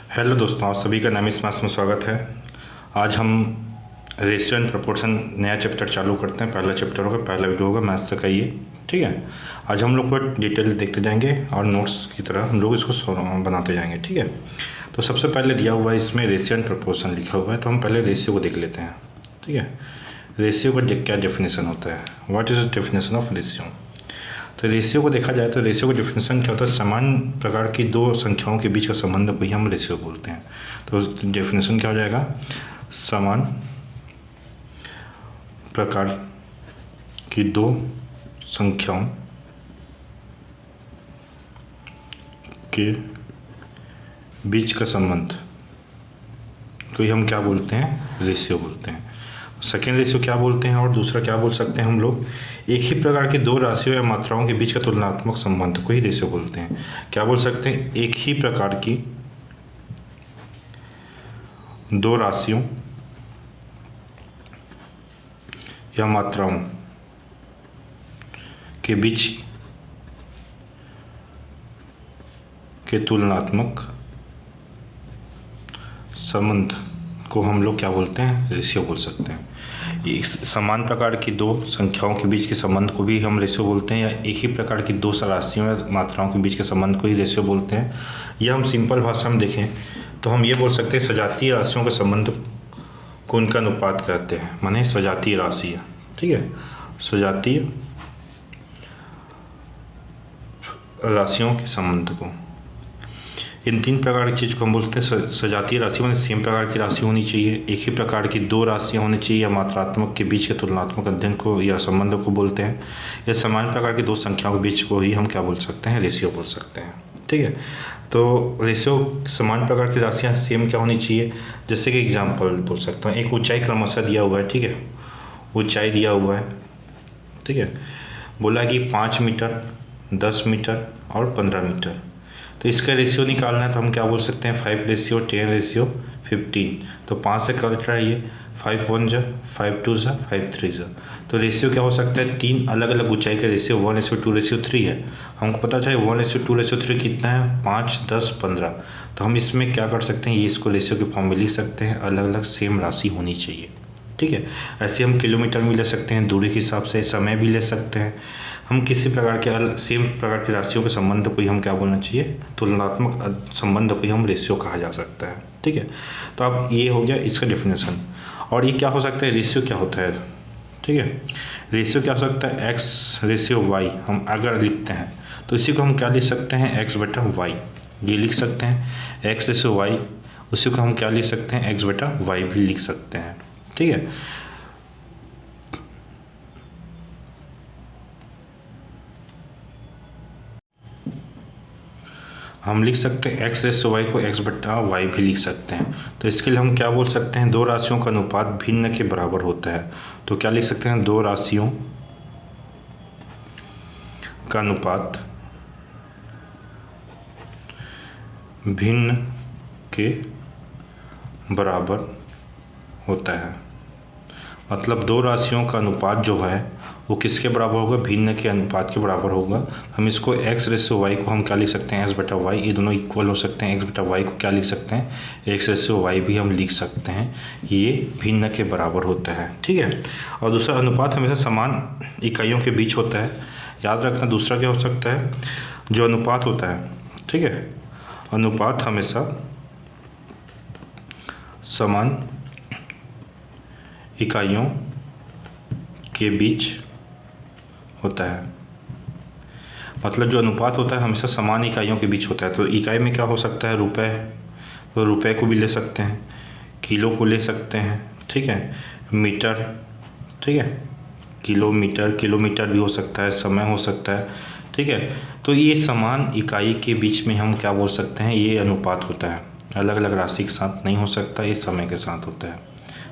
Hello दोस्तों, आप सभी का नामी स्मार्ट्स में स्वागत है। आज हम रेशियो एंड प्रोपोर्शन नया चैप्टर चालू करते हैं। पहला चैप्टर होगा, पहला वीडियो होगा मैथ्स का ये, ठीक है। आज हम लोग को डिटेल देखते जाएंगे और नोट्स की तरह हम लोग इसको बनाते जाएंगे, ठीक है। तो सबसे पहले दिया हुआ है इसमें रेशियो एंड प्रोपोर्शन लिखा हुआ है, तो हम पहले रेशियो को देख लेते हैं, ठीक है। रेशियो का क्या डेफिनेशन होता है, what is the definition of ratio. तो रेशियो को देखा जाए तो रेशियो का डिफिनेशन क्या होता है, समान प्रकार की दो संख्याओं के बीच का संबंध को ही हम रेशियो बोलते हैं। तो डेफिनेशन क्या हो जाएगा, समान प्रकार की दो संख्याओं के बीच का संबंध को ही हम क्या बोलते हैं, रेशियो बोलते हैं। सेकेंड रेशियो क्या बोलते हैं और दूसरा क्या बोल सकते हैं हम लोग, एक ही प्रकार की दो राशियों या मात्राओं के बीच का तुलनात्मक संबंध को ही रेशियो बोलते हैं। क्या बोल सकते हैं, एक ही प्रकार की दो राशियों या मात्राओं के बीच के तुलनात्मक संबंध को हम लोग क्या बोलते हैं, रेशियो बोल सकते हैं। एक समान प्रकार की दो संख्याओं के बीच के संबंध को भी हम रेशियो बोलते हैं, या एक ही प्रकार की दो राशियों या मात्राओं के बीच के संबंध को ही रेशियो बोलते हैं। या हम सिंपल भाषा में देखें तो हम ये बोल सकते हैं, सजातीय राशियों के संबंध को उनका अनुपात कहते हैं, माने सजातीय राशि, ठीक है। सजातीय राशियों के संबंध को, इन तीन प्रकार की चीज़ को हम बोलते हैं सजातीय राशि। माने सेम प्रकार की राशि होनी चाहिए, एक ही प्रकार की दो राशियाँ होनी चाहिए, या मात्रात्मक के बीच के तुलनात्मक अध्ययन को या संबंध को बोलते हैं। या समान प्रकार की दो संख्याओं के बीच को ही हम क्या बोल सकते हैं, रेशियो बोल सकते हैं, ठीक है। तो रेशियो समान प्रकार की राशियाँ सेम क्या होनी चाहिए, जैसे कि एग्जाम्पल बोल सकता हूँ, एक ऊंचाई क्रमशः दिया हुआ है, ठीक है। ऊंचाई दिया हुआ है, ठीक है। बोला कि 5 मीटर, 10 मीटर और 15 मीटर। तो इसका रेशियो निकालना है तो हम क्या बोल सकते हैं, 5:10:15। तो 5 से कट रहा है ये, 5 1 जा, 5 2 जा, 5 3 जा। तो रेशियो क्या हो सकता है, तीन अलग अलग ऊंचाई का रेशियो 1:2:3 है। हमको पता चले 1:2:3 कितना है, 5 10 15। तो हम इसमें क्या कर सकते हैं, ये इसको रेशियो के फॉर्म में लिख सकते हैं, अलग अलग सेम राशि होनी चाहिए, ठीक है। ऐसे हम किलोमीटर भी ले सकते हैं, दूरी के हिसाब से, समय भी ले सकते हैं। हम किसी प्रकार के सेम प्रकार की राशियों के संबंध को ही हम क्या बोलना चाहिए, तुलनात्मक संबंध को ही हम रेशियो कहा जा सकता है, ठीक है। तो अब ये हो गया इसका डेफिनेशन। और ये क्या हो सकता है, रेशियो क्या होता है, ठीक है। रेशियो क्या हो सकता है, x/y हम अगर लिखते हैं तो इसी को हम क्या लिख सकते हैं, x/y, ये लिख सकते हैं। x/y उसी को हम क्या लिख सकते हैं, x/y भी लिख सकते हैं, ठीक है। हम लिख सकते हैं x/y को x/y भी लिख सकते हैं। तो इसके लिए हम क्या बोल सकते हैं, दो राशियों का अनुपात भिन्न के बराबर होता है। तो क्या लिख सकते हैं, दो राशियों का अनुपात भिन्न के बराबर होता है। मतलब दो राशियों का अनुपात जो है वो किसके बराबर होगा, भिन्न के अनुपात के बराबर होगा। हम इसको x/y को हम क्या लिख सकते हैं, x/y, ये दोनों इक्वल हो सकते हैं। x/y को क्या लिख सकते हैं, x/y भी हम लिख सकते हैं, ये भिन्न के बराबर होता है, ठीक है। और दूसरा, अनुपात हमेशा समान इकाइयों के बीच होता है, याद रखना। दूसरा क्या हो सकता है, जो अनुपात होता है, ठीक है, अनुपात हमेशा समान इकाइयों के बीच होता है। मतलब जो अनुपात होता है हमेशा समान इकाइयों के बीच होता है। तो इकाई में क्या हो सकता है, रुपए, तो रुपए को भी ले सकते हैं, किलो को ले सकते हैं, ठीक है, मीटर, ठीक है, किलोमीटर, किलोमीटर भी हो सकता है, समय हो सकता है, ठीक है। तो ये समान इकाई के बीच में हम क्या बोल सकते हैं, ये अनुपात होता है। अलग अलग राशि के साथ नहीं हो सकता, ये समय के साथ होता है,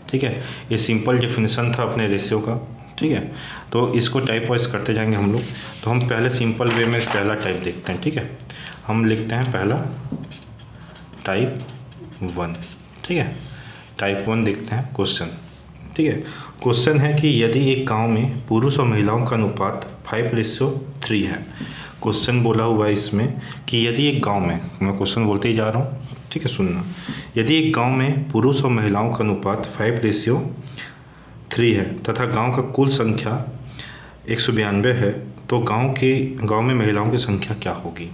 ठीक है। ये सिंपल डेफिनेशन था अपने रेशियो का, ठीक है। तो इसको टाइप वाइज करते जाएंगे हम लोग। तो हम पहले सिंपल वे में पहला टाइप देखते हैं, ठीक है। हम लिखते हैं पहला टाइप 1, ठीक है। टाइप 1 देखते हैं क्वेश्चन, ठीक है। क्वेश्चन है कि यदि एक गांव में पुरुष और महिलाओं का अनुपात 5:3 है। क्वेश्चन बोला हुआ है इसमें कि यदि एक गांव में, मैं क्वेश्चन बोलते ही जा रहा हूँ, ठीक है, सुनना। यदि एक गांव में पुरुष और महिलाओं का अनुपात 5:3 है तथा गांव का कुल संख्या 192 है, तो गांव में महिलाओं की संख्या क्या होगी।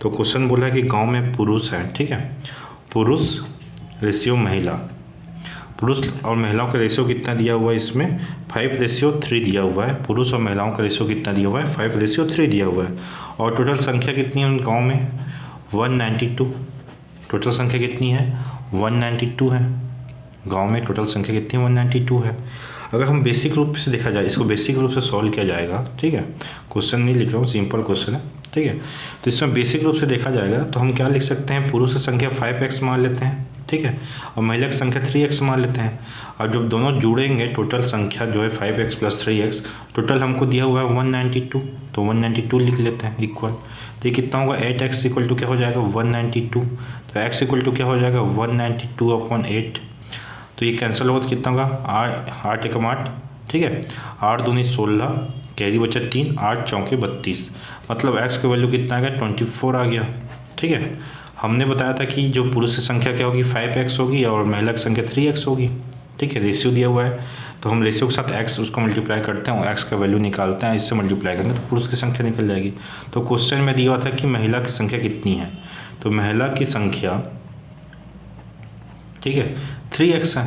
तो क्वेश्चन बोला है कि गांव में पुरुष है, ठीक है, पुरुष रेशियो महिला, पुरुष और महिलाओं का रेशियो कितना दिया हुआ है इसमें 5:3 दिया हुआ है। पुरुष और महिलाओं का रेशियो कितना दिया हुआ है 5:3 दिया हुआ है। और टोटल संख्या कितनी है उन गाँव में 192। टोटल संख्या कितनी है 192 है। गांव में टोटल संख्या कितनी 192 है। अगर हम बेसिक रूप से देखा जाए, इसको बेसिक रूप से सॉल्व किया जाएगा, ठीक है, क्वेश्चन नहीं लिख रहा हूँ, सिंपल क्वेश्चन है, ठीक है। तो इसमें बेसिक रूप से देखा जाएगा तो हम क्या लिख सकते हैं, पुरुष की संख्या 5x मान लेते हैं, ठीक है, और महिला की संख्या 3x मान लेते हैं। और जब दोनों जुड़ेंगे टोटल संख्या जो है 5x + 3x, टोटल हमको दिया हुआ है 192, तो 192 लिख लेते हैं इक्वल। तो ये कितना होगा 8x = क्या हो जाएगा 192। तो x = क्या हो जाएगा 192/8। तो ये कैंसिल होगा तो कितना होगा 8 × 8, ठीक है, 8 दूनी 16, कैरी बचा 3, 8 चौके 32, मतलब x की वैल्यू कितना आ गया 24 आ गया, ठीक है। हमने बताया था कि जो पुरुष की संख्या क्या होगी 5x होगी और महिला की संख्या 3x होगी, ठीक है, रेशियो दिया हुआ है। तो हम रेशियो के साथ x उसको मल्टीप्लाई करते हैं और x का वैल्यू निकालते हैं, इससे मल्टीप्लाई करेंगे तो पुरुष की संख्या निकल जाएगी। तो क्वेश्चन में दिया हुआ था कि महिला की संख्या कितनी है, तो महिला की संख्या, ठीक है, 3x है।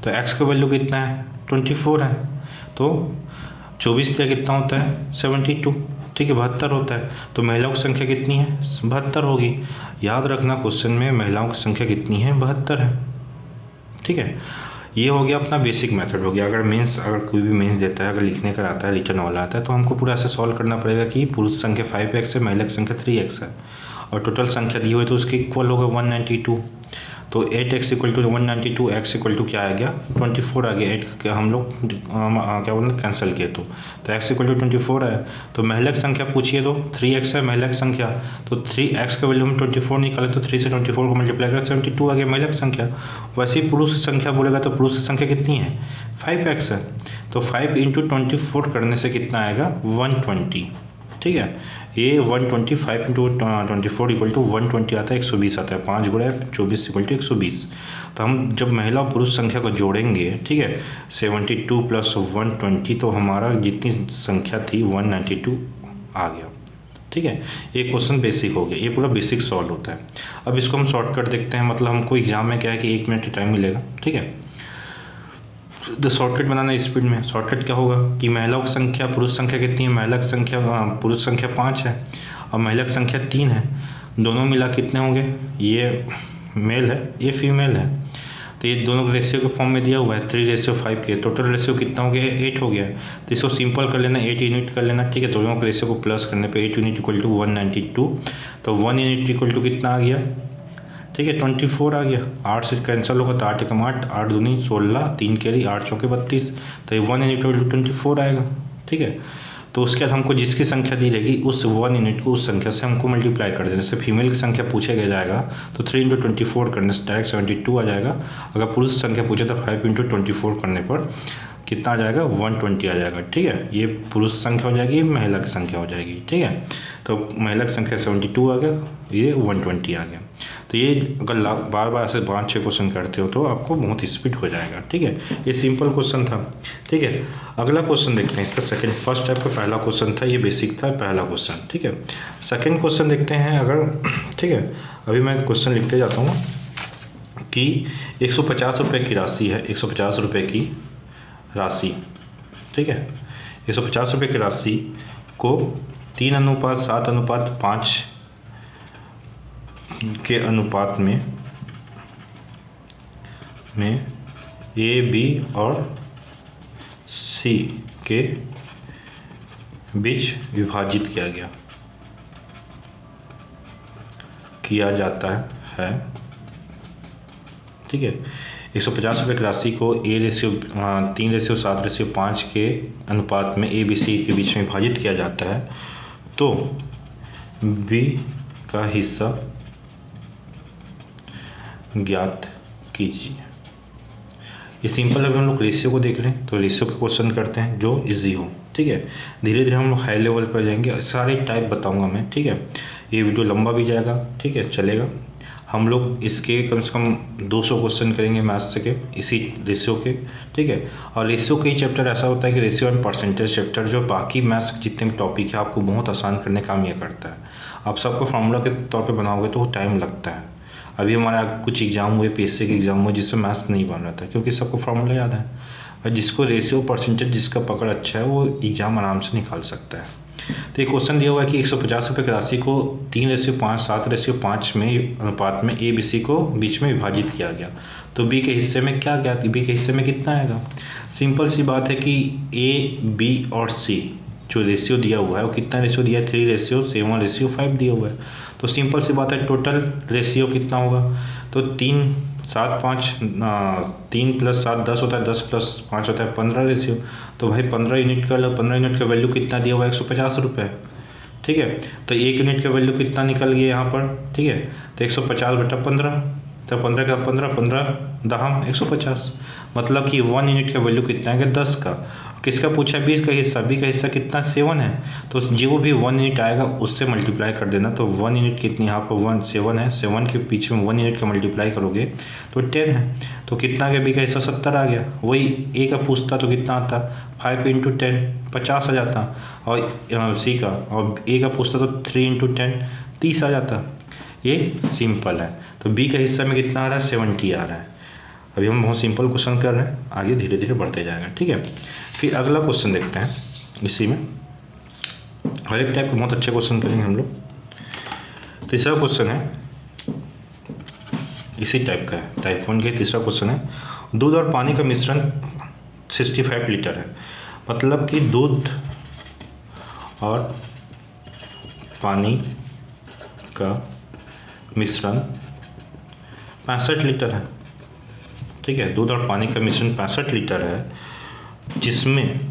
तो x का वैल्यू कितना है 24 है। तो 24 से कितना होता है 72, ठीक है, 72 होता है। तो महिलाओं की संख्या कितनी है 72 होगी। याद रखना क्वेश्चन में महिलाओं की संख्या कितनी है 72 है, ठीक है। ये हो गया अपना बेसिक मेथड हो गया। अगर कोई भी मेंस देता है, अगर लिखने का आता है, रिटर्न वाला आता है, तो हमको पूरा ऐसे सॉल्व करना पड़ेगा कि पुरुष संख्या 5x है, महिला की संख्या 3x है और टोटल संख्या दी हुई तो उसके इक्वल होगा 192। तो 8x = 192, x = क्या आ गया 24 आ गया। 8 का हम लोग क्या बोलते हैं कैंसिल किए तो x = 24 है। तो महिला की संख्या पूछिए तो 3x है महिला की संख्या, तो 3x का वैल्यू हम 24 निकाले तो 3 से 24 को मल्टीप्लाई करें 72 आ गया महिला की संख्या। वैसे ही पुरुष की संख्या बोलेगा तो पुरुष की संख्या कितनी है 5x है। तो 5 × 24 करने से कितना आएगा 120, ठीक है। ये 125 × 24 = 120 आता है, 120 आता है, 5 × 24 = 120। तो हम जब महिला और पुरुष संख्या को जोड़ेंगे, ठीक है, 72 + 120, तो हमारा जितनी संख्या थी 192 आ गया, ठीक है। ये क्वेश्चन बेसिक हो गया, ये पूरा बेसिक सॉल्व होता है। अब इसको हम शॉर्टकट देखते हैं, मतलब हमको एग्जाम में क्या है कि 1 मिनट का टाइम मिलेगा, ठीक है। तो शॉर्टकट बनाना स्पीड में, शॉर्टकट क्या होगा कि महिलाओं की संख्या पुरुष संख्या कितनी है, महिला की संख्या पुरुष संख्या 5 है और महिला की संख्या 3 है। दोनों मिला कितने होंगे, ये मेल है ये फीमेल है, तो ये दोनों रेशियो के फॉर्म में दिया हुआ है 3:5 के। टोटल रेशियो कितना हो गया 8 हो गया। तो इसको सिंपल कर लेना, 8 यूनिट कर लेना, ठीक है। दोनों के रेशियो को प्लस करने पे 8 यूनिट = 192। तो 1 यूनिट = कितना आ गया, ठीक है 24 आ गया। 8 से कैंसिल होगा तो 8 × 8, 8 दूनी 16, 3 कैरी 8 चौके 32, तो ये 1 यूनिट = 24 आएगा, ठीक है। तो उसके बाद हमको जिसकी संख्या दी रहेगी उस 1 यूनिट को उस संख्या से हमको मल्टीप्लाई कर देना। जैसे फीमेल की संख्या पूछे गया जाएगा तो 3 × 24 करने से डायरेक्ट 72 आ जाएगा। अगर पुरुष संख्या पूछे तो 5 × 24 करने पर कितना आ जाएगा 120 आ जाएगा, ठीक है। ये पुरुष संख्या हो जाएगी, महिला की संख्या हो जाएगी, ठीक है। तो महिला की संख्या 72 आ गया, ये 120 आ गया। तो ये अगर बार बार ऐसे 5-6 क्वेश्चन करते हो तो आपको बहुत स्पीड हो जाएगा, ठीक है। ये सिंपल क्वेश्चन था, ठीक है। अगला क्वेश्चन देखते हैं इसका सेकंड। फर्स्ट टाइप का पहला क्वेश्चन था, ये बेसिक था पहला क्वेश्चन, ठीक है। सेकंड क्वेश्चन देखते हैं अगर, ठीक है। अभी मैं क्वेश्चन लिखते जाता हूँ कि 150 रुपये की राशि है, 150 रुपये की राशि, ठीक है। 150 रुपये की राशि को 3:7:5 के अनुपात में A, B और C के बीच विभाजित किया जाता है, ठीक है। 150 रुपये की राशि को 3:7:5 के अनुपात में A, B, C के बीच में विभाजित किया जाता है, तो B का हिस्सा ज्ञात कीजिए। ये सिंपल अभी हम लोग रेशियो को देख लें, तो रेशियो के क्वेश्चन करते हैं जो इजी हो, ठीक है। धीरे धीरे हम लोग हाई लेवल पर जाएंगे, सारे टाइप बताऊंगा मैं, ठीक है। ये वीडियो लंबा भी जाएगा, ठीक है, चलेगा। हम लोग इसके कम से कम 200 क्वेश्चन करेंगे मैथ्स के इसी रेशियो के, ठीक है। और रेशियो के ही चैप्टर ऐसा होता है कि रेशियो एंड परसेंटेज चैप्टर जो बाकी मैथ्स के जितने भी टॉपिक है आपको बहुत आसान करने का काम ये करता है। आप सबको फार्मूला के तौर पे बनाओगे तो टाइम लगता है। अभी हमारा कुछ एग्जाम हुए, पीएससी के एग्जाम हुए जिसमें मैथ्स नहीं बन रहा था क्योंकि सबको फार्मूला याद है। और जिसको रेशियो परसेंटेज जिसका पकड़ अच्छा है वो एग्जाम आराम से निकाल सकता है। तो एक क्वेश्चन दिया हुआ है कि 150 रुपये की राशि को 3:5 7:5 में अनुपात में ए बी सी को बीच में विभाजित किया गया, तो बी के हिस्से में क्या गया, बी के हिस्से में कितना आएगा। सिंपल सी बात है कि ए बी और सी जो रेशियो दिया हुआ है वो कितना रेशियो दिया है, 3:7:5 दिया हुआ है। तो सिंपल सी बात है टोटल रेशियो कितना होगा, तो 3 7 5 3 + 7 10 होता है, 10 + 5 होता है 15 रेशियो। तो भाई 15 यूनिट का 15 यूनिट का वैल्यू कितना दिया हुआ है, 150 रुपये, ठीक है। तो 1 यूनिट का वैल्यू कितना निकल गया यहाँ पर, ठीक है। तो 150/15, तो 15 का 15 15 दहम 150, मतलब कि 1 यूनिट का वैल्यू कितना है, 10 का। किसका पूछा है, 20 का हिस्सा, बी का हिस्सा कितना 7 है। तो जो भी 1 यूनिट आएगा उससे मल्टीप्लाई कर देना। तो 1 यूनिट कितनी, यहाँ पर 7 है, 7 के पीछे में 1 यूनिट का मल्टीप्लाई करोगे तो 10 है। तो कितना आ गया, बी का हिस्सा 70 आ गया। वही ए का पूछता तो कितना आता, 5 × 10 50 आ जाता, और सी का, और ए का पूछता तो 3 × 10 30 आ जाता। ये सिंपल है। तो बी का हिस्सा में कितना आ रहा है, 70 आ रहा है। अभी हम बहुत सिंपल क्वेश्चन कर रहे हैं, आगे धीरे धीरे बढ़ते जाएगा, ठीक है। फिर अगला क्वेश्चन देखते हैं। इसी में हर एक टाइप के बहुत अच्छे क्वेश्चन करेंगे हम लोग। तीसरा क्वेश्चन है इसी टाइप का है, टाइप 1 के तीसरा क्वेश्चन है। दूध और पानी का मिश्रण 65 लीटर है, मतलब कि दूध और पानी का मिश्रण 65 लीटर है, ठीक है। दूध और पानी का मिश्रण 65 लीटर है, जिसमें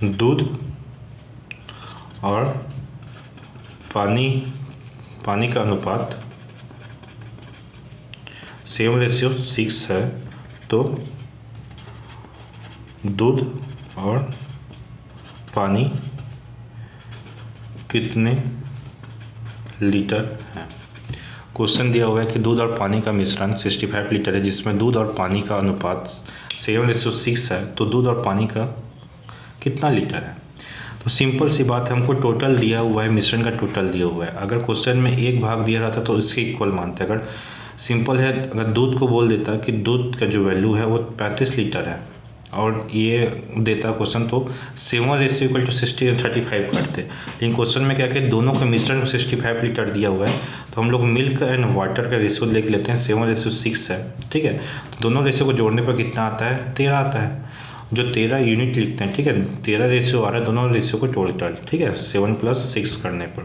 दूध और पानी का अनुपात 7:6 है। तो दूध और पानी कितने लीटर है। क्वेश्चन दिया हुआ है कि दूध और पानी का मिश्रण 65 लीटर है, जिसमें दूध और पानी का अनुपात 7:6 है। तो दूध और पानी का कितना लीटर है। तो सिंपल सी बात है, हमको टोटल दिया हुआ है, मिश्रण का टोटल दिया हुआ है। अगर क्वेश्चन में एक भाग दिया रहता तो इसके इक्वल मानते। अगर सिंपल है, अगर दूध को बोल देता कि दूध का जो वैल्यू है वो 35 लीटर है और ये देता क्वेश्चन, तो 7:60 करते। लेकिन क्वेश्चन में क्या कि दोनों का मिश्रण 65 लीटर दिया हुआ है, तो हम लोग मिल्क एंड वाटर का रेशियो देख लेते हैं। 7:6 है, ठीक है। तो दोनों रेशियो को जोड़ने पर कितना आता है, 13 आता है। जो 13 यूनिट लिखते हैं, ठीक है, 13 रेशियो आ रहा है दोनों रेशियो को टोटल, ठीक है, 7 + 6 करने पर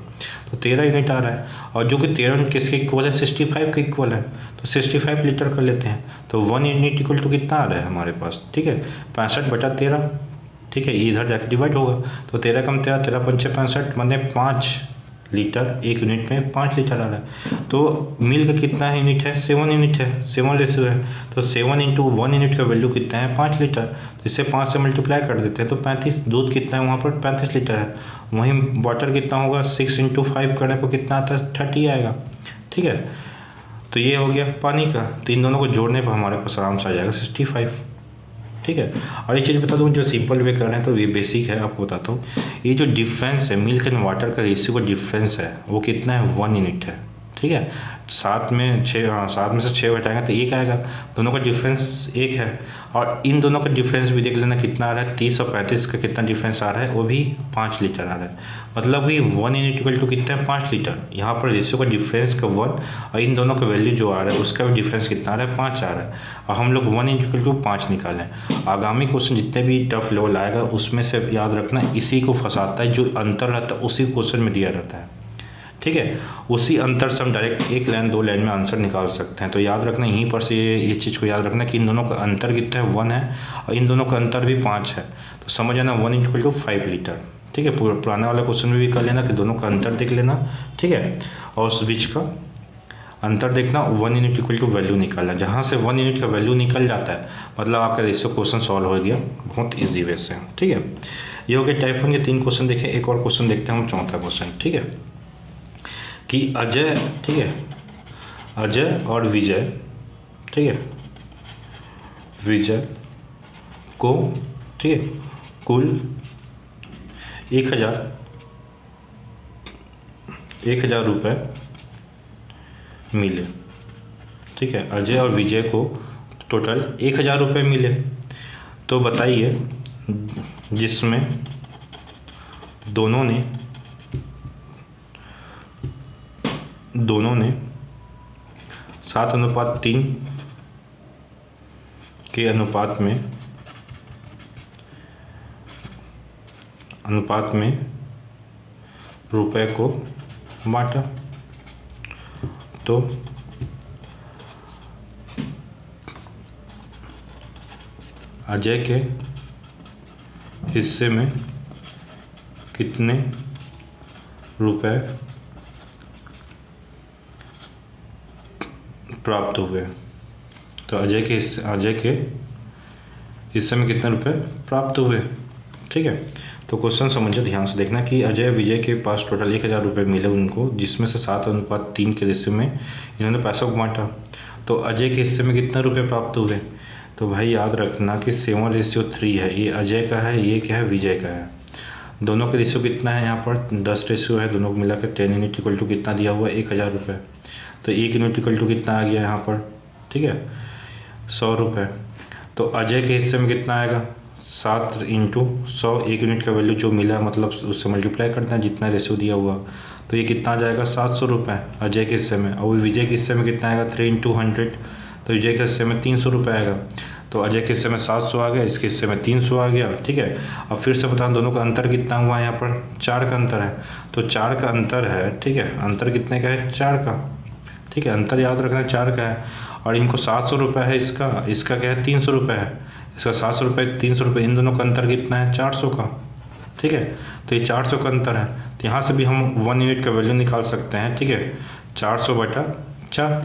तो 13 यूनिट आ रहा है। और जो कि 13 यूनिट किसके इक्वल है, 65 के इक्वल है। तो 65 लीटर कर लेते हैं। तो 1 यूनिट इक्वल टू कितना आ रहा है हमारे पास, ठीक है, 65/13, ठीक है। इधर जाकर डिवाइड होगा, तो 13 कम 13, 13 × 5 = 65, मतलब 5 लीटर, 1 यूनिट में 5 लीटर आ रहा है। तो मिल्क कितना यूनिट है, 7 यूनिट है, 7 रेशियो है। तो 7 × 1 यूनिट का वैल्यू कितना है, 5 लीटर। तो इसे 5 से मल्टीप्लाई कर देते हैं तो 35। दूध कितना है वहाँ पर, 35 लीटर है। वहीं वाटर कितना होगा, 6 × 5 करने पर कितना आता है, 30 आएगा, ठीक है। तो ये हो गया पानी का। तो इन दोनों को जोड़ने पर हमारे पास आराम से आ जाएगा 65, ठीक है। और एक चीज़ बता दूँ, जो सिंपल वे कर रहे हैं तो ये बेसिक है, आपको बताता हूँ। ये जो डिफरेंस है मिल्क एंड वाटर का रेशियो का डिफरेंस है वो कितना है, 1 यूनिट है, ठीक है। 7 में से 6 घटाएंगे तो 1 आएगा। दोनों का डिफरेंस 1 है। और इन दोनों का डिफरेंस भी देख लेना कितना आ रहा है, 30 और 35 का कितना डिफरेंस आ रहा है, वो भी 5 लीटर आ रहा है। मतलब कि 1 यूनिट इक्वल टू कितना है, 5 लीटर। यहाँ पर रेशियो का डिफरेंस का 1 और इन दोनों का वैल्यू जो आ रहा है उसका भी डिफरेंस कितना आ रहा है, 5 आ रहा है। और हम लोग 1 इक्वल टू 5 निकालें। आगामी क्वेश्चन जितने भी टफ लेवल आएगा उसमें से याद रखना इसी को फंसाता है, जो अंतर रहता है उसी क्वेश्चन में दिया रहता है, ठीक है। उसी अंतर से हम डायरेक्ट 1 लाइन 2 लाइन में आंसर निकाल सकते हैं। तो याद रखना यहीं पर से ये चीज़ को याद रखना कि इन दोनों का अंतर कितना है, 1 है, और इन दोनों का अंतर भी 5 है। तो समझ आना 1 = 5 लीटर, ठीक है। पुराने वाला क्वेश्चन में भी कर लेना कि दोनों का अंतर देख लेना, ठीक है, और उस बीच का अंतर देखना, 1 यूनिट इक्वल टू वैल्यू निकालना। जहाँ से 1 यूनिट का वैल्यू निकल जाता है मतलब आपका रेशियो क्वेश्चन सॉल्व हो गया बहुत ईजी वे से। ठीक है, ये हो गया टाइप 1 के 3 क्वेश्चन देखें। एक और क्वेश्चन देखते हैं हम, चौथा क्वेश्चन। ठीक है, कि अजय, ठीक है, अजय और विजय, ठीक है, विजय को, ठीक है, कुल 1000 रुपये मिले। ठीक है, अजय और विजय को टोटल 1000 रुपये मिले। तो बताइए जिसमें दोनों ने 7:3 के अनुपात में रुपए को बांटा। तो अजय के हिस्से में कितने रुपए प्राप्त हुए? तो अजय के हिस्से में कितने रुपए प्राप्त हुए? ठीक है, तो क्वेश्चन समझो, ध्यान से देखना कि अजय विजय के पास टोटल 1000 रुपये मिले उनको, जिसमें से 7:3 के रेशियो में इन्होंने पैसों को बांटा। तो अजय के हिस्से में कितने रुपए प्राप्त हुए? तो भाई याद रखना कि 7:3 है, ये अजय का है, ये क्या है, विजय का है। दोनों का रेशियो कितना है? यहाँ पर 10 रेशियो है, दोनों को मिला कर 10 यूनिट इक्वल टू कितना दिया हुआ है? 1000 रुपये। तो 1 यूनिट इक्वल टू कितना आ गया यहाँ पर? ठीक है, 100 रुपये। तो अजय के हिस्से में कितना आएगा? 7 × 100, 1 यूनिट का वैल्यू जो मिला मतलब उससे मल्टीप्लाई करना है जितना रेशियो दिया हुआ। तो ये कितना आ जाएगा? 700 रुपये अजय के हिस्से में। और विजय के हिस्से में कितना आएगा? 3 × 100, तो विजय के हिस्से में 300 रुपये आएगा। तो अजय के हिस्से में 700 आ गया, इसके हिस्से में 300 आ गया। ठीक है, अब फिर से बताऊँ दोनों का अंतर कितना हुआ है? यहाँ पर 4 का अंतर है। तो 4 का अंतर है, ठीक है, अंतर कितने का है? 4 का। ठीक है, अंतर याद रखना 4 का है। और इनको 700 रुपये है, इसका क्या है? 300 रुपये है। इसका 700 रुपये, 300 रुपये, इन दोनों का अंतर कितना है? 400 का। ठीक है, तो ये 400 का अंतर है। तो यहाँ से भी हम 1 यूनिट का वैल्यू निकाल सकते हैं। ठीक है, 400/4,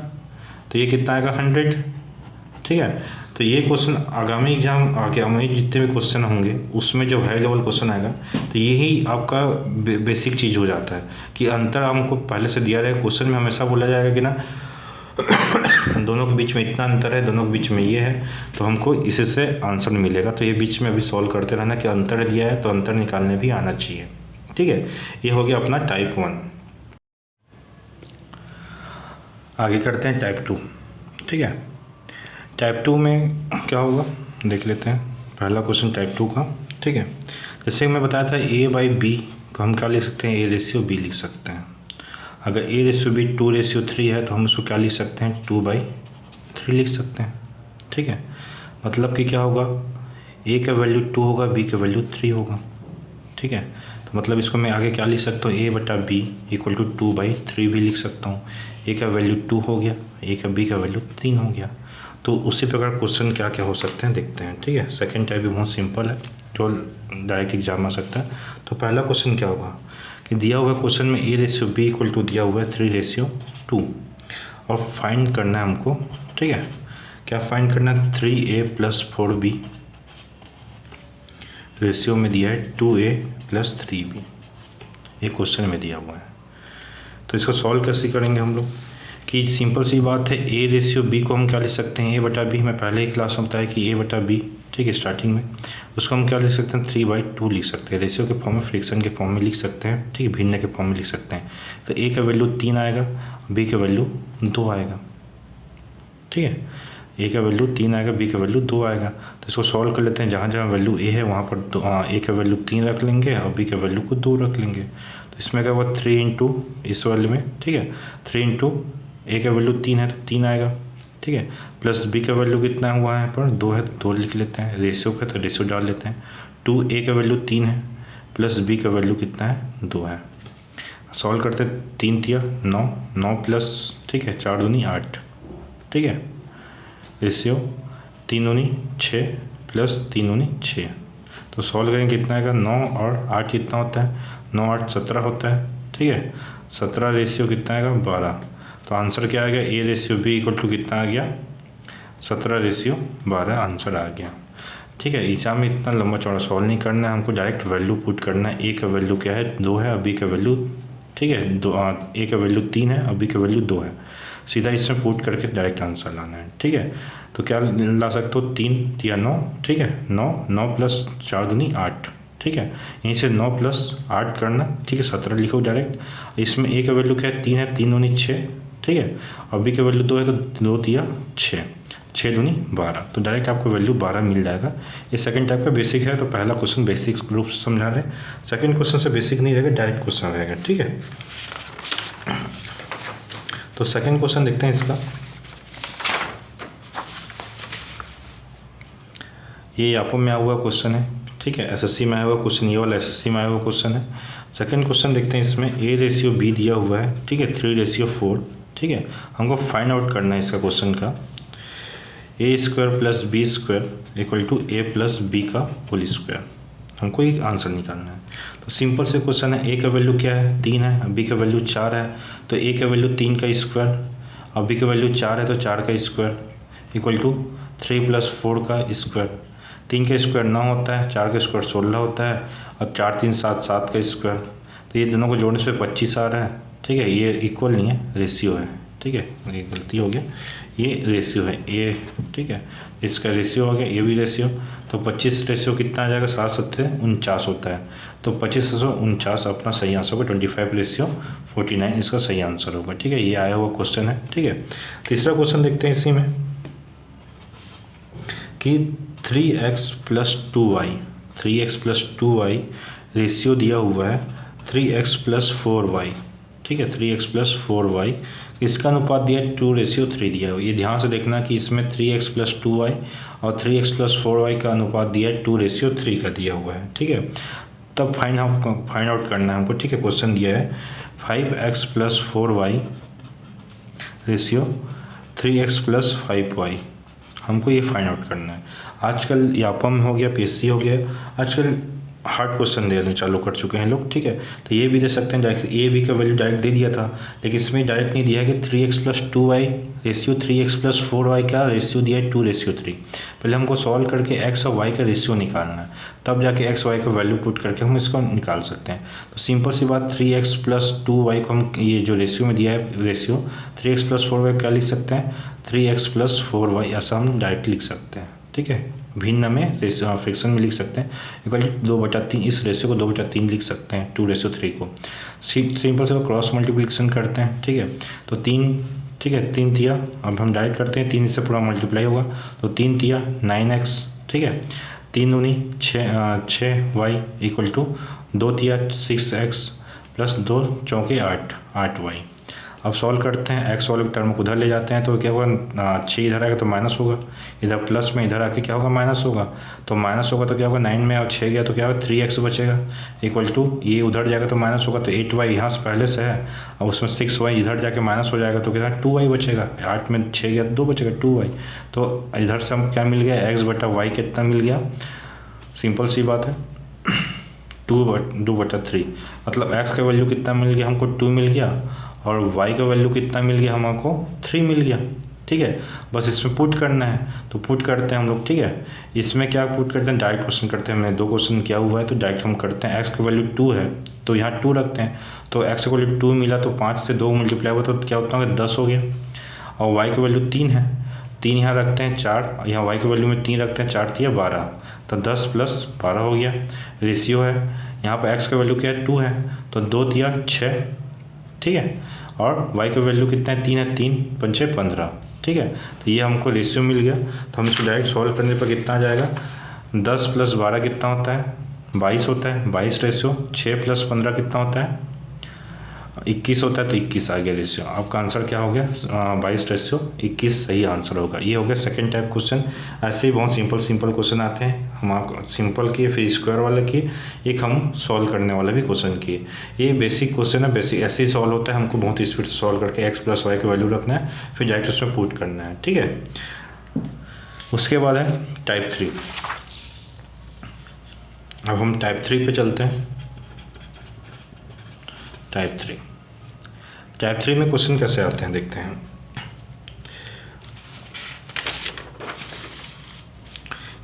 तो ये कितना आएगा? 100। ठीक है, तो ये क्वेश्चन आगामी एग्जाम आगामी जितने भी क्वेश्चन होंगे उसमें जो हाई लेवल क्वेश्चन आएगा तो यही आपका बेसिक चीज़ हो जाता है कि अंतर हमको पहले से दिया रहेगा। क्वेश्चन में हमेशा बोला जाएगा कि ना दोनों के बीच में इतना अंतर है, दोनों के बीच में ये है, तो हमको इसी से आंसर मिलेगा। तो ये बीच में अभी सॉल्व करते रहना कि अंतर दिया है तो अंतर निकालने भी आना चाहिए। ठीक है, ये हो गया अपना टाइप 1। आगे करते हैं टाइप 2। ठीक है, टाइप 2 में क्या होगा देख लेते हैं। पहला क्वेश्चन टाइप 2 का। ठीक है, जैसे मैं बताया था A/B को हम क्या लिख सकते हैं? A/B लिख सकते हैं। अगर A/B 2/3 है तो हम उसको क्या लिख सकते हैं? 2/3 लिख सकते हैं। ठीक है, मतलब कि क्या होगा? A का वैल्यू 2 होगा, B का वैल्यू 3 होगा। ठीक है, तो मतलब इसको मैं आगे क्या लिख सकता हूँ? A/B इक्वल टू 2/3 भी लिख सकता हूँ। A का वैल्यू 2 हो गया, B का वैल्यू 3 हो गया। तो उसी प्रकार क्वेश्चन क्या क्या हो सकते हैं देखते हैं। ठीक है, सेकंड टाइप भी बहुत सिंपल है जो डायरेक्ट एग्जाम आ सकता है। तो पहला क्वेश्चन क्या होगा कि दिया हुआ क्वेश्चन में A/B इक्वल टू दिया हुआ है 3/2 और फाइंड करना है हमको। ठीक है, क्या फाइंड करना है? 3A + 4B रेशियो में दिया है 2A + 3B, ये क्वेश्चन में दिया हुआ है। तो इसको सॉल्व कैसे करेंगे हम लोग कि सिंपल सी बात है। A/B को हम क्या लिख सकते हैं? A/B मैं पहले ही क्लास में बताया कि A/B, ठीक है, स्टार्टिंग में उसको हम क्या लिख सकते हैं? 3/2 लिख सकते हैं। रेशियो के फॉर्म में, फ्रिक्शन के फॉर्म में लिख सकते हैं। ठीक है, भिन्न के फॉर्म में लिख सकते हैं। तो A का वैल्यू 3 आएगा, B का वैल्यू 2 आएगा। ठीक है, A का वैल्यू 3 आएगा, B का वैल्यू 2 आएगा। तो इसको सॉल्व कर लेते हैं। जहाँ जहाँ वैल्यू A है वहाँ पर A का वैल्यू 3 रख लेंगे और B का वैल्यू को 2 रख लेंगे। तो इसमें क्या हुआ? 3 × इस वाले में, ठीक है, 3 × A का वैल्यू 3 है तो 3 आएगा। ठीक है, प्लस B का वैल्यू कितना हुआ है? यहाँ पर 2 है तो 2 लिख लेते हैं। रेशियो का तो रेशियो डाल लेते हैं। 2A का वैल्यू 3 है प्लस B का वैल्यू कितना है? 2 है। सॉल्व करते 3 × 9, 9 प्लस, ठीक है, 4 दूनी 8। ठीक है, रेशियो 3 दूनी 6 प्लस 3 दूनी 6। तो सॉल्व करेंगे कितना आएगा? 9 और 8 कितना होता है? 9 8 17 होता है। ठीक है, 17 रेशियो कितना आएगा? 12। तो आंसर क्या आ गया, A ratio B equal to कितना आ गया, 17:12 आंसर आ गया। ठीक है, एग्जाम में इतना लंबा चौड़ा सॉल्व नहीं करना है, हमको डायरेक्ट वैल्यू पुट करना है। A का वैल्यू क्या है, 2 है, और B का वैल्यू, ठीक है, A का वैल्यू 3 है और B का वैल्यू 2 है। सीधा इसमें पुट करके डायरेक्ट आंसर लाना है। ठीक है, तो क्या ला सकते हो, 3 या 9, ठीक है, 9 प्लस 4 दूनी 8, ठीक है, यहीं से 9 प्लस 8 करना, ठीक है, 17 लिखो डायरेक्ट। इसमें A का वैल्यू क्या है, 3 है, 3 दूनी 6, ठीक है, और B का वैल्यू 2 है, तो 2 तिया 6, 6 दूनी 12, तो डायरेक्ट आपको वैल्यू 12 मिल जाएगा। ये सेकंड टाइप का बेसिक है, तो पहला क्वेश्चन बेसिक रूप से समझा रहे, सेकंड क्वेश्चन से बेसिक नहीं रहेगा, डायरेक्ट क्वेश्चन रहेगा। ठीक है, तो सेकंड क्वेश्चन देखते हैं इसका। ये यापो में आया हुआ क्वेश्चन है, ठीक है, एसएससी में आया हुआ क्वेश्चन, ये वाला एसएससी में आया हुआ क्वेश्चन है। सेकंड क्वेश्चन देखते हैं, इसमें A रेशियो B दिया हुआ है, ठीक है, 3:4, ठीक है, हमको फाइंड आउट करना है इसका क्वेश्चन का। A² + B² equal to A + B का होल स्क्वायर, हमको एक आंसर निकालना है। तो सिंपल से क्वेश्चन है, A का वैल्यू क्या है, 3 है, B का वैल्यू 4 है, तो A का वैल्यू 3 का स्क्वायर और B का वैल्यू 4 है, तो 4 का स्क्वायर इक्वल टू 3 + 4 का स्क्वायर। 3 का स्क्वायर 9 होता है, 4 का स्क्वायर 16 होता है, और 4 3 7 7 का स्क्वायर, तो ये दोनों को जोड़ने से 25 आ रहा है। ठीक है, ये इक्वल नहीं है, रेशियो है। ठीक है, ये गलती हो गया, ये रेशियो है A, ठीक है, इसका रेशियो हो गया, ये भी रेशियो, तो 25 रेशियो कितना आ जाएगा, 7 7 49 होता है, तो 2549 अपना सही आंसर होगा। 25:49 इसका सही आंसर होगा। ठीक है, ये आया हुआ क्वेश्चन है। ठीक है, तीसरा क्वेश्चन देखते हैं इसी में कि 3x + 2y 3x + 2y ratio दिया हुआ है 3x + 4y, ठीक है, 3x + 4y, इसका अनुपात दिया है 2:3 दिया है। ये ध्यान से देखना कि इसमें 3x + 2y और 3x + 4y का अनुपात दिया है 2:3 का दिया हुआ है। ठीक है, तब फाइंड आउट करना है हमको। ठीक है, क्वेश्चन दिया है 5x + 4y ratio 3x + 5y, हमको ये फाइंड आउट करना है। आजकल यापम हो गया, पीएससी हो गया, आजकल हार्ड क्वेश्चन देने चालू कर चुके हैं लोग। ठीक है, तो ये भी दे सकते हैं डायरेक्ट, ए बी का वैल्यू डायरेक्ट दे दिया था, लेकिन इसमें डायरेक्ट नहीं दिया है कि 3x + 2y ratio 3x + 4y का रेशियो दिया है 2:3। पहले हमको सॉल्व करके x और y का रेशियो निकालना है, तब जाके x y का वैल्यू पुट करके हम इसको निकाल सकते हैं। तो सिंपल सी बात, 3x + 2y को हम ये जो रेशियो में दिया है रेशियो 3x + 4y क्या लिख सकते हैं, 3x + 4y, ऐसा हम डायरेक्ट लिख सकते हैं। ठीक है, भिन्न में फ्रैक्शन में लिख सकते हैं, इक्वल 2/3, इस रेशियो को 2/3 लिख सकते हैं 2:3 को। सिंपल से क्रॉस मल्टीप्लिकेशन करते हैं। ठीक है, तो 3, ठीक है, 3 तिया, अब हम डायरेक्ट करते हैं, 3 से पूरा मल्टीप्लाई होगा, तो 3 तिया 9x, ठीक है, 3 दूनी 6y इक्वल टू 2 तिया 6x + 2 चौके 8y। अब सॉल्व करते हैं, एक्स वाले टर्म को उधर ले जाते हैं, तो क्या होगा, 6 इधर आएगा तो माइनस होगा, इधर प्लस में इधर आके क्या होगा, माइनस होगा, तो माइनस होगा तो क्या होगा, 9 में और 6 गया तो क्या होगा, 3x बचेगा इक्वल टू, ये उधर जाएगा तो माइनस होगा, तो 8y यहाँ से पहले से है, और उसमें 6y इधर जाके माइनस हो जाएगा, तो क्या 2y बचेगा, 8 में 6 गया तो 2 बचेगा 2y। तो इधर से हम क्या मिल गया, x/y कितना मिल गया, सिंपल सी बात है 2/3, मतलब x का वैल्यू कितना मिल गया हमको, 2 मिल गया, और y का वैल्यू कितना मिल गया हमको, 3 मिल गया। ठीक है, बस इसमें पुट करना है, तो पुट करते हैं हम लोग। ठीक है, इसमें क्या पुट करते हैं, डायरेक्ट क्वेश्चन करते हैं, हमने 2 क्वेश्चन किया हुआ है, तो डायरेक्ट हम करते हैं, x का वैल्यू 2 है तो यहाँ 2 रखते हैं, तो x का वैल्यू 2 मिला, तो 5 से 2 मल्टीप्लाई हुआ तो क्या होता है, 10 हो गया, और y का वैल्यू 3 है, 3 यहाँ रखते हैं, 4 यहाँ y के वैल्यू में 3 रखते हैं, 4 3 12, तो 10 + 12 हो गया। रेशियो है, यहाँ पर x का वैल्यू क्या है, 2 है, तो 2 3 6, ठीक है, और y का वैल्यू कितना है, 3 है, 3 5 6 15। ठीक है, तो ये हमको रेशियो मिल गया, तो हम इसको डायरेक्ट सॉल्व करने पर कितना आ जाएगा, 10 + 12 कितना होता है, 22 होता है, 22 रेशियो, 6 + 15 कितना होता है, 21 होता है, तो 21 आ गया रेशियो। आपका आंसर क्या हो गया, 22:21 सही आंसर होगा। ये हो गया सेकंड टाइप क्वेश्चन। ऐसे ही बहुत सिंपल क्वेश्चन आते हैं, हम आपको सिंपल किए, फिर स्क्वायर वाला किए, एक हम सॉल्व करने वाला भी क्वेश्चन किए। ये बेसिक क्वेश्चन है, बेसिक ऐसे ही सॉल्व होता है, हमको बहुत स्पीड से सॉल्व करके x + y का वैल्यू रखना है, फिर डायरेक्ट उसमें पुट करना है। ठीक है, उसके बाद है टाइप 3। अब हम टाइप 3 पे चलते हैं। टाइप टाइप 3 में क्वेश्चन कैसे आते हैं देखते हैं।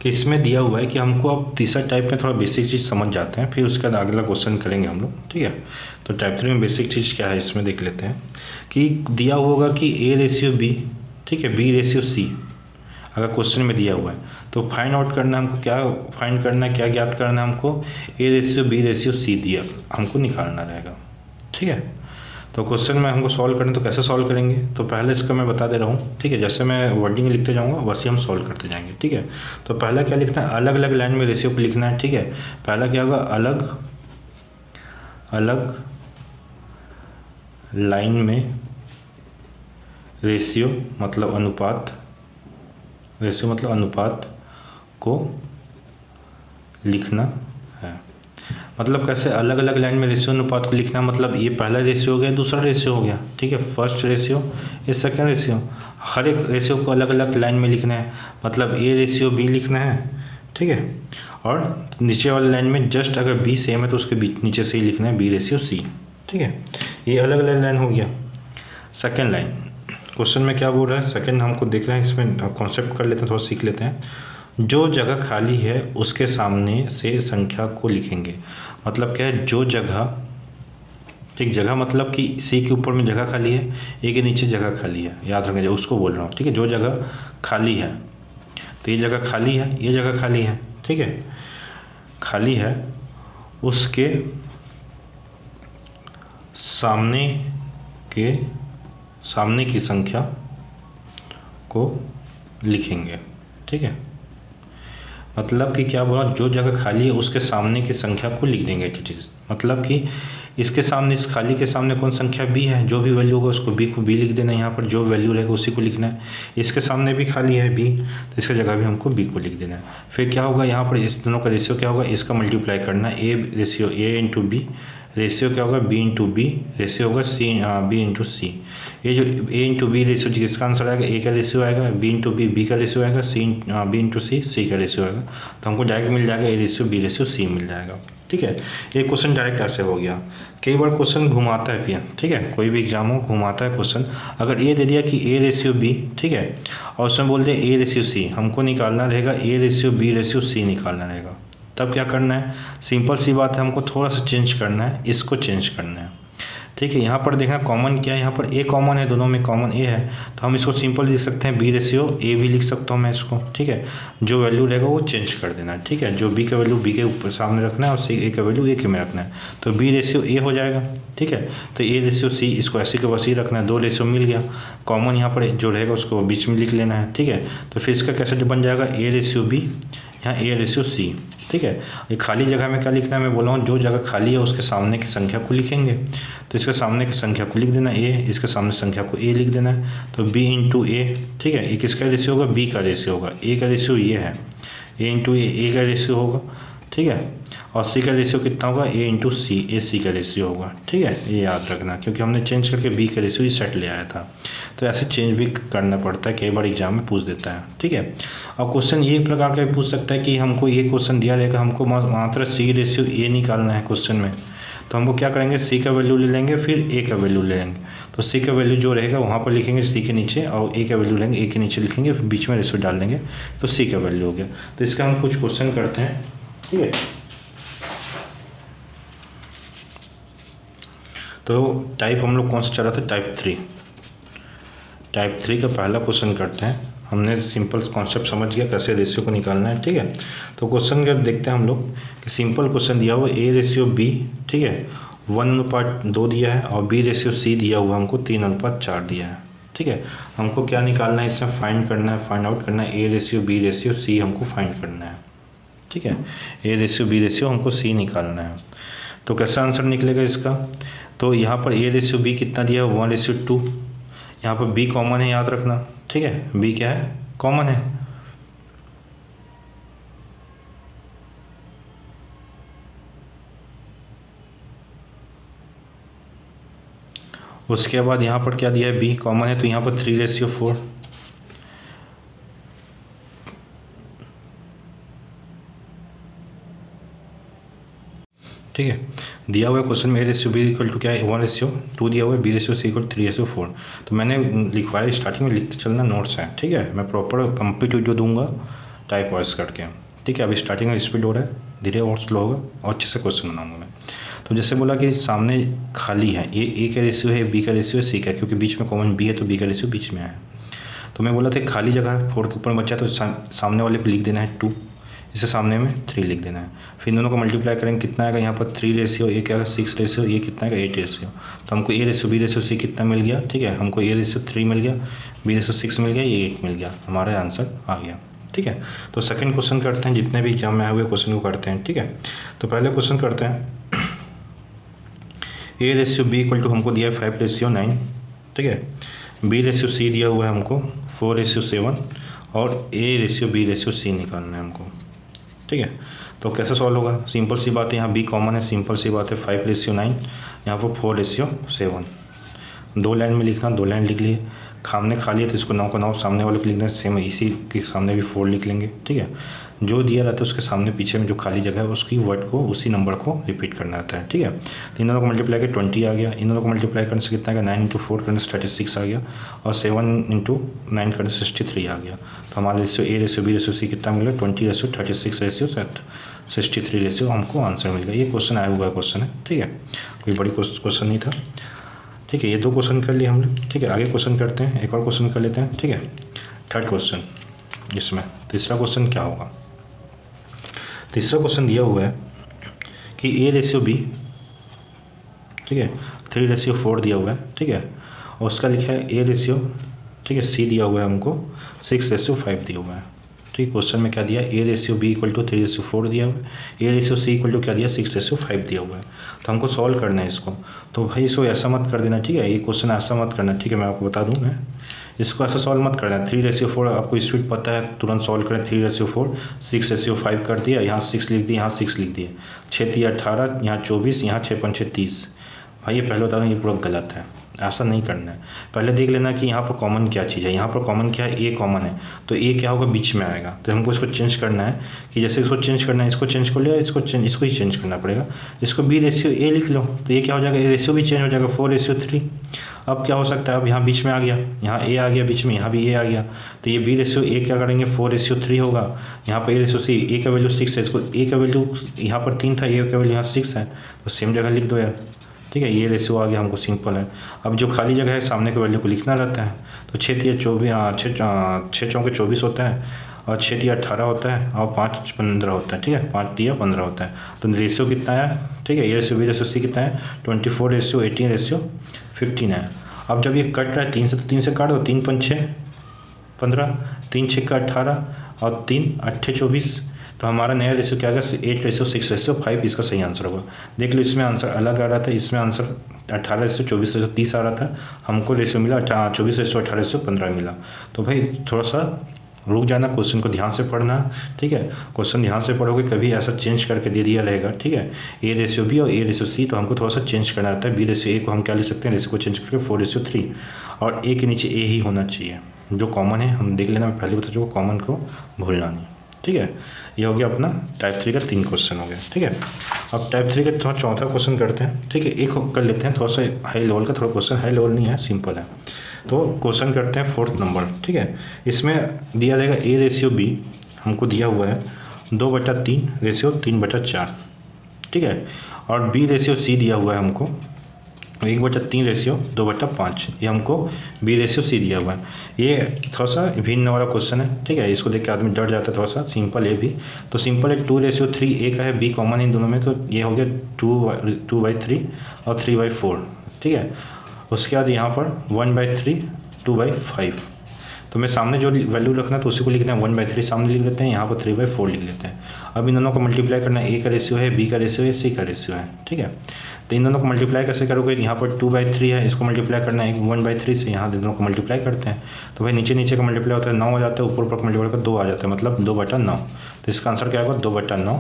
कि इसमें दिया हुआ है कि हमको अब तीसरा टाइप में थोड़ा बेसिक चीज़ समझ जाते हैं, फिर उसके बाद अगला क्वेश्चन करेंगे हम लोग, ठीक है। तो टाइप 3 में बेसिक चीज़ क्या है इसमें देख लेते हैं। कि दिया होगा कि A/B, ठीक है, B/C, अगर क्वेश्चन में दिया हुआ है तो फाइंड आउट करना है हमको, क्या फाइंड करना है, क्या ज्ञात करना है हमको, A/B/C दिया हमको निकालना रहेगा, ठीक है। तो क्वेश्चन में हमको सॉल्व करना, तो कैसे सॉल्व करेंगे, तो पहले इसका मैं बता दे रहा हूँ, ठीक है। जैसे मैं वर्डिंग लिखते जाऊँगा वैसे हम सॉल्व करते जाएंगे, ठीक है। तो पहला क्या लिखना है, अलग अलग लाइन में रेशियो को लिखना है, ठीक है। पहला क्या होगा, अलग अलग लाइन में रेशियो मतलब अनुपात, रेशियो मतलब अनुपात को लिखना है। मतलब कैसे, अलग अलग लाइन में रेशियो अनुपात को लिखना, मतलब ये पहला रेशियो हो गया, दूसरा रेशियो हो गया, ठीक है। फर्स्ट रेशियो, ये सेकेंड रेशियो, हर एक रेशियो को अलग अलग लाइन में लिखना है। मतलब A/B लिखना है, ठीक है। और नीचे वाली लाइन में जस्ट अगर B सेम है तो उसके बीच नीचे से ही लिखना है B/C, ठीक है। ये अलग अलग लाइन हो गया। सेकेंड लाइन, क्वेश्चन में क्या बोल रहा है, सेकेंड हमको देख रहे हैं, इसमें कॉन्सेप्ट कर लेते हैं, थोड़ा सीख लेते हैं। जो जगह खाली है उसके सामने से संख्या को लिखेंगे। मतलब क्या है, जो जगह, ठीक, जगह मतलब कि C के ऊपर में जगह खाली है, A के नीचे जगह खाली है, याद रखेंगे उसको बोल रहा हूँ, ठीक है। जो जगह खाली है, तो ये जगह खाली है, ये जगह खाली है, ठीक है, खाली है, उसके सामने की संख्या को लिखेंगे, ठीक है। मतलब कि क्या बोला, जो जगह खाली है उसके सामने की संख्या को लिख देंगे, ठीक है। मतलब कि इसके सामने, इस खाली के सामने कौन संख्या B है, जो भी वैल्यू होगा उसको B को B लिख देना है, यहाँ पर जो वैल्यू रहेगा उसी को लिखना है। इसके सामने भी खाली है B, तो इसका जगह भी हमको B को लिख देना है। फिर क्या होगा, यहाँ पर इस दोनों का रेशियो क्या होगा, इसका मल्टीप्लाई करना है, A/B, रेशियो क्या होगा, B/B, रेशियो होगा B/C। ये जो A/B रेशियो किसका आंसर आएगा, A का रेशियो आएगा, B/B का रेशियो आएगा, B/C का रेशियो आएगा। तो हमको डायरेक्ट मिल जाएगा A/B/C मिल जाएगा, ठीक है। ये क्वेश्चन डायरेक्ट ऐसे हो गया। कई बार क्वेश्चन घुमाता है फिर, ठीक है, कोई भी एग्जाम हो घुमाता है क्वेश्चन। अगर ये दे दिया कि A/B, ठीक है, और उसमें बोल दिया A/C, हमको निकालना रहेगा A/B/C निकालना रहेगा। तब क्या करना है, सिंपल सी बात है, हमको थोड़ा सा चेंज करना है, इसको चेंज करना है, ठीक है। यहाँ पर देखना कॉमन क्या है, यहाँ पर A कॉमन है, दोनों में कॉमन A है, तो हम इसको सिंपल लिख सकते हैं B/A भी लिख सकता हूँ मैं इसको, ठीक है। जो वैल्यू रहेगा वो चेंज कर देना है, ठीक है। जो B का वैल्यू B के ऊपर सामने रखना है और A का वैल्यू A के में रखना है, तो B/A हो जाएगा, ठीक है। तो A/C इसको ऐसे के वैसे ही रखना है, दो रेशियो मिल गया, कॉमन यहाँ पर जो रहेगा उसको बीच में लिख लेना है, ठीक है। तो फिर इसका कैसे बन जाएगा, A/B, यहाँ A/C, ठीक है। ये खाली जगह में क्या लिखना है, मैं बोला हूँ जो जगह खाली है उसके सामने की संख्या को लिखेंगे। तो इसके सामने की संख्या को लिख देना A, इसके सामने संख्या को A लिख देना है, तो B/A, ठीक है। ये किसका रेशियो होगा, B का रेशियो होगा, A का रेशियो ये है, A का रेशियो होगा, ठीक है। और C का रेशियो कितना होगा, AC का रेशियो होगा, ठीक है। ये याद रखना, क्योंकि हमने चेंज करके B का रेशियो ही सेट ले आया था। तो ऐसे चेंज भी करना पड़ता है, कई बार एग्जाम में पूछ देता है, ठीक है। और क्वेश्चन ये प्रकार का भी पूछ सकता है कि हमको ये क्वेश्चन दिया रहेगा, हमको मात्र C/A निकालना है क्वेश्चन में, तो हमको क्या करेंगे, C का वैल्यू ले लेंगे, फिर A का वैल्यू ले लेंगे। तो C का वैल्यू जो रहेगा वहाँ पर लिखेंगे C के नीचे, और A का वैल्यू लेंगे A के नीचे लिखेंगे, फिर बीच में रेशियो डाल देंगे, तो C का वैल्यू हो गया। तो इसका हम कुछ क्वेश्चन करते हैं, ठीक है। तो टाइप हम लोग कौन सा चला था, टाइप 3 का पहला क्वेश्चन करते हैं। हमने सिंपल कॉन्सेप्ट समझ गया कैसे रेशियो को निकालना है, ठीक है। तो क्वेश्चन का देखते हैं हम लोग कि सिंपल क्वेश्चन दिया हुआ A/B, ठीक है, 1:2 दिया है, और B/C दिया हुआ हमको 3:4 दिया है, ठीक है। हमको क्या निकालना है, इसमें फाइंड करना है, फाइंड आउट करना है, A/B/C हमको फाइंड करना है, ठीक है। A/B हमको C निकालना है। तो कैसा आंसर निकलेगा इसका, तो यहाँ पर A/B कितना दिया है, 1:2, यहाँ पर B कॉमन है, याद रखना, ठीक है। B क्या है, कॉमन है। उसके बाद यहाँ पर क्या दिया है, B कॉमन है, तो यहाँ पर 3:4, ठीक है। दिया हुआ क्वेश्चन में A/B इक्वल टू क्या है 1/2 दिया हुआ है, B/C इक्वल 3/4। तो मैंने लिखवाया स्टार्टिंग में लिखते चलना नोट्स है, ठीक है। मैं प्रॉपर कंप्लीट वीडियो दूंगा टाइप वॉइस करके, ठीक है। अभी स्टार्टिंग में स्पीड हो रहा है, धीरे और स्लो होगा और अच्छे से क्वेश्चन बनाऊंगा मैं। तो जैसे बोला कि सामने खाली है, ये A का रेशियो है, B का रेशियो है, C का, क्योंकि बीच में कॉमन B है तो B का रेशियो बीच में है। तो मैं बोला था खाली जगह 4 के ऊपर बचा तो सामने वाले को लिख देना है 2, इसे सामने में 3 लिख देना है। फिर इन दोनों को मल्टीप्लाई करेंगे, कितना आएगा यहाँ पर 3 रेशियो, ये क्या आएगा 6 रेशियो, ये कितना आएगा 8 रेशियो। तो हमको A/B/C कितना मिल गया, ठीक है। हमको A/3 मिल गया, B/6 मिल गया, ये 8 मिल गया, हमारा आंसर आ गया, ठीक है। तो सेकंड क्वेश्चन करते हैं, जितने भी एग्जाम में आए हुए क्वेश्चन को करते हैं, ठीक है। तो पहले क्वेश्चन करते हैं, A/B इक्वल टू हमको दिया है 5/9, ठीक है। B/C दिया हुआ है हमको 4/7 और A/B/C निकालना है हमको, ठीक है। तो कैसे सॉल्व होगा, सिंपल सी बात है, यहाँ B कॉमन है, सिंपल सी बात है, 5/9 यहाँ पर 4/7, 2 लाइन में लिखना, 2 लाइन लिख लिए। सामने खाली है तो इसको 9 का 9 सामने वाले को लिखना है, सेम इसी के सामने भी 4 लिख लेंगे, ठीक है। जो दिया रहता है उसके सामने पीछे में जो खाली जगह है उसकी वर्ड को, उसी नंबर को रिपीट करना रहता है, ठीक है। तो इन दोनों को मल्टीप्लाई कर 20 आ गया, इन दोनों को मल्टीप्लाई करने से कितना आएगा 9 × 4 करने से 36 आ गया, और 7 × 9 करने से 63 आ गया। तो हमारा रेशियो A/B/C कितना मिल गया 20/36/63 रेशियो हमको आंसर मिल गया। ये क्वेश्चन आया हुआ क्वेश्चन है, ठीक है, कोई बड़ी क्वेश्चन नहीं था, ठीक है। ये 2 क्वेश्चन कर लिए हमने, ठीक है। आगे क्वेश्चन करते हैं, एक और क्वेश्चन कर लेते हैं, ठीक है। थर्ड क्वेश्चन, इसमें तीसरा क्वेश्चन क्या होगा, तीसरा क्वेश्चन दिया हुआ है कि A/B, ठीक है, 3/4 दिया हुआ है, ठीक है। और उसका लिखा है A/, ठीक है, C दिया हुआ है हमको 6/5 दिया हुआ है, ठीक। क्वेश्चन में क्या दिया, A/B इक्वल टू 3/4 दिया हुआ है, A/C इक्वल टू क्या दिया 6/5 दिया हुआ है। तो हमको सॉल्व करना है इसको। तो भाई इसको ऐसा मत कर देना, ठीक है, ये क्वेश्चन ऐसा मत करना, ठीक है। मैं आपको बता दूँ, मैं इसको ऐसा सॉल्व मत करना। 3/4 आपको स्पीड पता है, तुरंत सॉल्व करें। 3/4 6/5 कर दिया, यहाँ 6 लिख दिया, यहाँ 6 लिख दिए, 6 × 18, यहाँ 24, यहाँ 6 × 5 = 30। भाई ये पहले बता दूँ, ये पूरा गलत है, ऐसा नहीं करना है। पहले देख लेना कि यहाँ पर कॉमन क्या चीज़ है, यहाँ पर कॉमन क्या है, A कॉमन है, तो A क्या होगा बीच में आएगा। तो हमको इसको चेंज करना है कि जैसे इसको चेंज करना है, इसको चेंज कर लिया, इसको ही चेंज करना पड़ेगा। इसको B/A लिख लो, तो ये क्या हो जाएगा, रेशियो भी चेंज हो जाएगा 4/3। अब क्या हो सकता है, अब यहाँ बीच में आ गया, यहाँ A आ गया बीच में, यहाँ भी A आ गया, तो ये B/A क्या करेंगे 4/3 होगा। यहाँ पर A/C, A का वैल्यू 6 है, इसको A का वैल्यू यहाँ पर 3 था, A का वैल्यू यहाँ 6 है, तो सेम जगह लिख दो यार, ठीक है। ये रेशियो आ गया, हमको सिंपल है। अब जो खाली जगह है सामने के वैल्यू को लिखना रहता है। तो 6 × 24 24 होता है, और 6 × 18 होता है, और 5 × 15 होता है, ठीक है, 5 × 15 होता है। तो रेशियो कितना है, ठीक है, A/B/C कितना है 24/18/15 है। अब जब ये कट रहा है 3 से, तो 3 से काट दो, 3 × 5 = 15, 3 × 6 = 18, और 3 × 8 = 24। तो हमारा नया रेशियो क्या आ गया 8/6/5, इसका सही आंसर होगा। देख लो, इसमें आंसर अलग आ रहा था, इसमें आंसर 18/24/30 आ रहा था, हमको रेशियो मिला 24/18/15 मिला। तो भाई थोड़ा सा रुक जाना, क्वेश्चन को ध्यान से पढ़ना, ठीक है। क्वेश्चन ध्यान से पढ़ोगे, कभी ऐसा चेंज करके दे दिया रहेगा, ठीक है, A/B और A/C, तो हमको थोड़ा सा चेंज करना रहता है। B/A को हम क्या लिख सकते हैं, रेशियो को चेंज करके 4/3, और A के नीचे A ही होना चाहिए, जो कॉमन है हम देख लेना। मैं पहले बता चुका, कॉमन को भूलना नहीं, ठीक है। ये हो गया अपना टाइप 3 का 3 क्वेश्चन हो गया, ठीक है। अब टाइप 3 का थोड़ा चौथा क्वेश्चन करते हैं, ठीक है। एक कर लेते हैं थोड़ा सा हाई लेवल का, थोड़ा क्वेश्चन हाई लेवल नहीं है, सिंपल है। तो क्वेश्चन करते हैं 4th नंबर, ठीक है। इसमें दिया जाएगा A/B हमको दिया हुआ है 2/3 रेशियो 3/4, ठीक है, और B/C दिया हुआ है हमको 1/3 रेशियो 2/5, ये हमको B/C दिया हुआ है। ये थोड़ा सा भिन्न वाला क्वेश्चन है, ठीक है, इसको देख के आदमी डर जाता है थोड़ा सा। सिंपल है भी, तो सिंपल है 2/3, A का है, B कॉमन इन दोनों में, तो ये हो गया 2/3 और 3/4, ठीक है। उसके बाद यहाँ पर 1/3 2/5, तो मैं सामने जो वैल्यू रखना तो उसी को लिखना है, 1/3 सामने लिख लेते हैं, यहाँ पर 3/4 लिख लेते हैं। अब इन दोनों को मल्टीप्लाई करना है, A का रेशियो है, B का रेशियो है, C का रेशियो है, ठीक है। तो इन दोनों को मल्टीप्लाई कैसे करोगे, यहाँ पर 2/3 है, इसको मल्टीप्लाई करना है 1/3 से, यहाँ दोनों को मल्टीप्लाई करते हैं, तो भाई नीचे नीचे का मल्टीप्लाई होता है 9 हो जाता है, ऊपर ऊपर मल्टीप्लाई कर 2 आ जाता है, मतलब 2/9। तो इसका आंसर क्या होगा 2/9।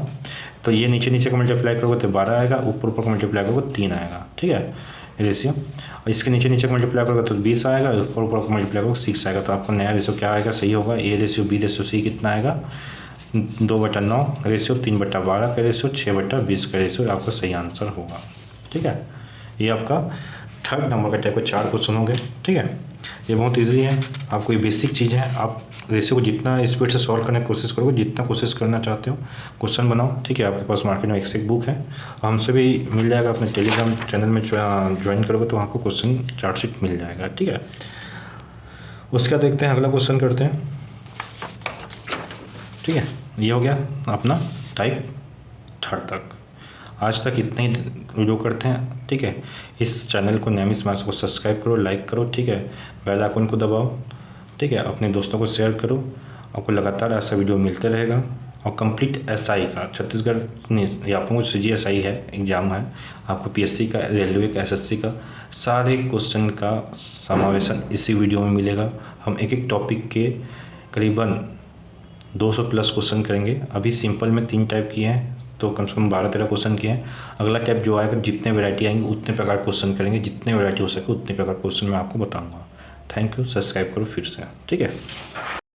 तो ये नीचे नीचे का मल्टीप्लाई करोगे तो 12 आएगा, ऊपर ऊपर का मल्टीप्लाई करोगे 3 आएगा, ठीक है, रेशियो। और इसके नीचे नीचे का मल्टीप्लाई करोगे तो 20 आएगा, ऊपर ऊपर का मल्टीप्लाई करोगे 6 आएगा। तो आपको नया रेशियो क्या आएगा, सही होगा A/B/C कितना आएगा 2/9 का रेशियो, 3/12 का रेशियो, 6/20 का रेशियो आपका सही आंसर होगा। ठीक है, ये आपका थर्ड नंबर का टाइप का 4 क्वेश्चन हो गए। ठीक है, ये बहुत इजी है, आपको ये बेसिक चीज़ है। आप रेशियो को जितना स्पीड से सॉल्व करने की कोशिश करोगे, जितना कोशिश करना चाहते हो क्वेश्चन बनाओ। ठीक है, आपके पास मार्केट में एक बुक है, हमसे भी मिल जाएगा। अपने टेलीग्राम चैनल में ज्वाइन करोगे तो आपको क्वेश्चन चार्ट शीट मिल जाएगा। ठीक है, उसका देखते हैं, अगला क्वेश्चन करते हैं। ठीक है, ये हो गया अपना टाइप थर्ड तक। आज तक इतने ही वीडियो करते हैं। ठीक है, इस चैनल को नैमिष मार्क्स को सब्सक्राइब करो, लाइक करो। ठीक है, बेल आइकन को दबाओ। ठीक है, अपने दोस्तों को शेयर करो, आपको लगातार ऐसा वीडियो मिलते रहेगा। और कंप्लीट एसआई का छत्तीसगढ़ नहीं, या आपको CGSI है एग्ज़ाम है, आपको PSC का, रेलवे का, SSC का सारे क्वेश्चन का समावेशन इसी वीडियो में मिलेगा। हम एक एक टॉपिक के करीबन 200 प्लस क्वेश्चन करेंगे। अभी सिंपल में 3 टाइप किए हैं, तो कम से कम 12-13 क्वेश्चन किए हैं। अगला टाइप जो आएगा, जितने वैरायटी आएंगे उतने प्रकार क्वेश्चन करेंगे, जितने वैरायटी हो सके उतने प्रकार क्वेश्चन मैं आपको बताऊंगा। थैंक यू, सब्सक्राइब करो फिर से। ठीक है।